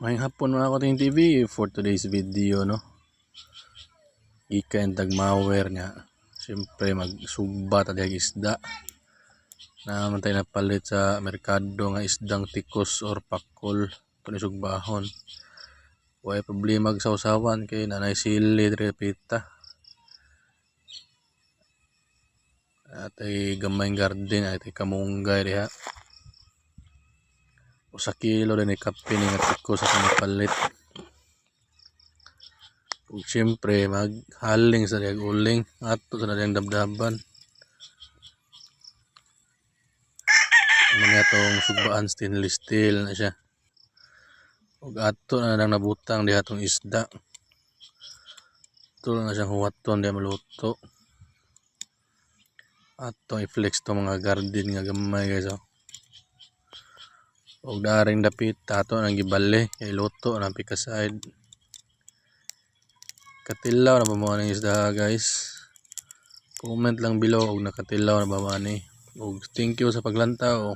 Mayang hapon mga Kuting TV for today's video, no. Gikan tagmawer nga. Siyempre magsugba ta diag isda. Naman tayo napalit sa merkado nga isdang tikos or pakol kung sugbahon. Way problema sausawan kay nanay sili diri pita. At ay gamayng garden at ay kamunggay diha. Usa kilo din ay kape ni nga tikos sa napalit. Ug siyempre maghaling sa diag uling ato sa diag dabdaban. Mani atong sugbaan stainless steel na siya. Ug ato na lang nabutang diha atong isda. Ito na siyang huwaton diha maluto. Atong i-flex to mga garden nga gamay guys, oh. Ug daring dapit ato nang gibali kay luto na pikaside. Katilaw na ba mo ang isda guys? Comment lang below og nakatilaw na ba man ni. Ug thank you sa paglantaw.